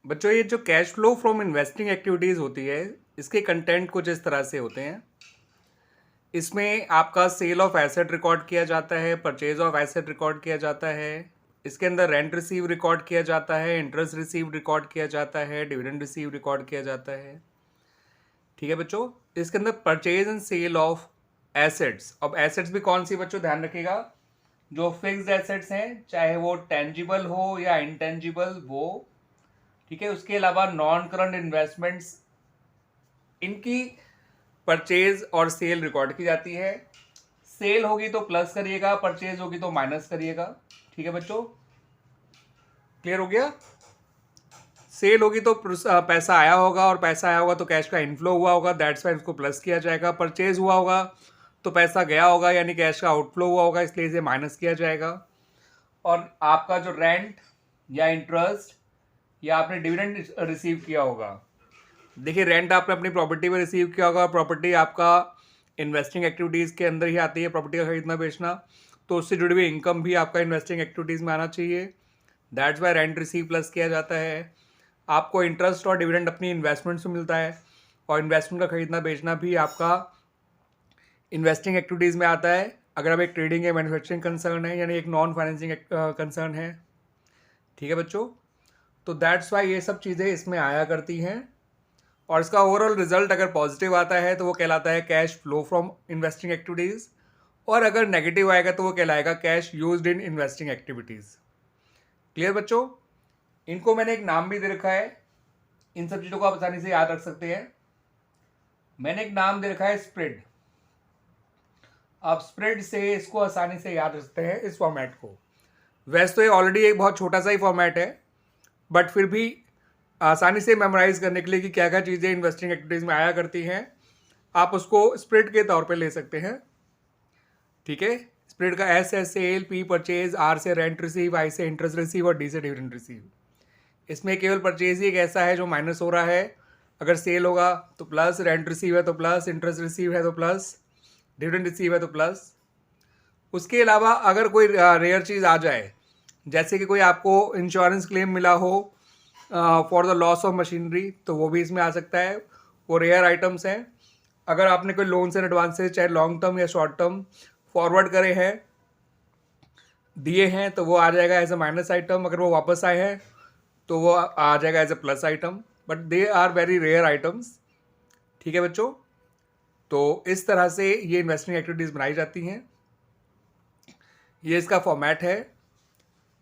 बच्चों ये जो cash flow from investing activities होती है, इसके कंटेंट कुछ इस तरह से होते हैं। इसमें आपका सेल ऑफ एसेट रिकॉर्ड किया जाता है, परचेज ऑफ एसेट रिकॉर्ड किया जाता है, इसके अंदर रेंट रिसीव रिकॉर्ड किया जाता है, इंटरेस्ट रिसीव रिकॉर्ड किया जाता है, डिविडेंड रिसीव रिकॉर्ड किया जाता है। ठीक है बच्चों, इसके अंदर purchase and sale of assets. अब एसेट्स भी कौन सी बच्चों, ध्यान रखिएगा, जो फिक्स्ड एसेट्स हैं, चाहे वो टेंजिबल हो या इंटेंजिबल वो। ठीक है, उसके अलावा नॉन करंट इन्वेस्टमेंट्स, इनकी परचेज और सेल रिकॉर्ड की जाती है। सेल होगी तो प्लस करिएगा, परचेज होगी तो माइनस करिएगा। ठीक है बच्चों, क्लियर हो गया। सेल होगी तो पैसा आया होगा, और पैसा आया होगा तो कैश का इनफ्लो हुआ होगा, दैट्स वाई इसको प्लस किया जाएगा। परचेज हुआ होगा तो पैसा गया होगा, यानी कैश का आउटफ्लो हुआ होगा, इसलिए इसे माइनस किया जाएगा। और आपका जो रेंट या इंटरेस्ट या आपने डिविडेंड रिसीव किया होगा, देखिए रेंट आपने अपनी प्रॉपर्टी में रिसीव किया होगा, प्रॉपर्टी आपका इन्वेस्टिंग एक्टिविटीज़ के अंदर ही आती है, प्रॉपर्टी का खरीदना बेचना, तो उससे जुड़ी हुई इनकम भी आपका इन्वेस्टिंग एक्टिविटीज़ में आना चाहिए। That's why rent receive plus किया जाता है। आपको इंटरेस्ट और डिविडेंड अपनी इन्वेस्टमेंट से मिलता है, और इन्वेस्टमेंट का खरीदना बेचना भी आपका इन्वेस्टिंग एक्टिविटीज़ में आता है, अगर आप एक ट्रेडिंग या मैन्युफैक्चरिंग कंसर्न है, यानी एक नॉन फाइनेंसिंग कंसर्न है। ठीक है बच्चों, तो दैट्स वाई ये सब चीज़ें इसमें आया करती हैं, और इसका ओवरऑल रिजल्ट अगर पॉजिटिव आता है तो वो कहलाता है cash flow from investing activities, और अगर नेगेटिव आएगा तो वो कहलाएगा cash used in investing activities. Clear बच्चों, इनको मैंने एक नाम भी दे रखा है, इन सब चीज़ों को आप आसानी से याद रख सकते हैं। मैंने एक नाम दे रखा है स्प्रेड। आप स्प्रेड से इसको आसानी से याद रख सकते हैं, इस फॉर्मेट को। वैसे तो ये ऑलरेडी एक बहुत छोटा सा ही फॉर्मेट है, बट फिर भी आसानी से मेमोराइज करने के लिए कि क्या क्या चीज़ें इन्वेस्टिंग एक्टिविटीज़ में आया करती हैं, आप उसको स्प्रेड के तौर पे ले सकते हैं। ठीक है, स्प्रेड का एस है सेल, पी परचेज, आर से रेंट रिसीव, आई से इंटरेस्ट रिसीव और डी से डिविडेंड रिसीव। इसमें केवल परचेज ही एक ऐसा है जो माइनस हो रहा है। अगर सेल होगा तो प्लस, रेंट रिसीव है तो प्लस, इंटरेस्ट रिसीव है तो प्लस, डिविडेंड रिसीव है तो प्लस। उसके अलावा अगर कोई रेयर चीज़ आ जाए, जैसे कि कोई आपको इंश्योरेंस क्लेम मिला हो for the loss of machinery, तो वो भी इसमें आ सकता है, वो रेयर आइटम्स हैं। अगर आपने कोई लोन्स एंड एडवांसेज चाहे लॉन्ग टर्म या शॉर्ट टर्म फॉरवर्ड करे हैं, दिए हैं, तो वो आ जाएगा एज अ माइनस आइटम। अगर वो वापस आए हैं तो वो आ जाएगा as a plus item, but they are very rare items. ठीक है बच्चों, तो इस तरह से ये इन्वेस्टिंग एक्टिविटीज़ बनाई जाती हैं, ये इसका फॉर्मेट है।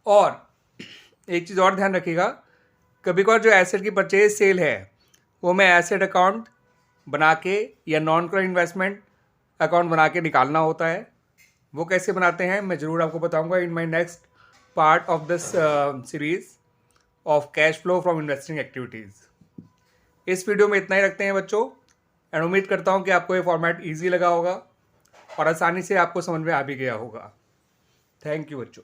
और एक चीज़ और ध्यान रखिएगा, कभी कभार जो एसेट की परचेज सेल है वो मैं एसेट अकाउंट बना के या नॉन करंट इन्वेस्टमेंट अकाउंट बना के निकालना होता है। वो कैसे बनाते हैं मैं ज़रूर आपको बताऊंगा in my next part of this series of cash flow from investing activities. इस वीडियो में इतना ही रखते हैं बच्चों, एंड उम्मीद करता हूँ कि आपको ये फॉर्मेट ईजी लगा होगा और आसानी से आपको समझ में आ भी गया होगा। थैंक यू बच्चों।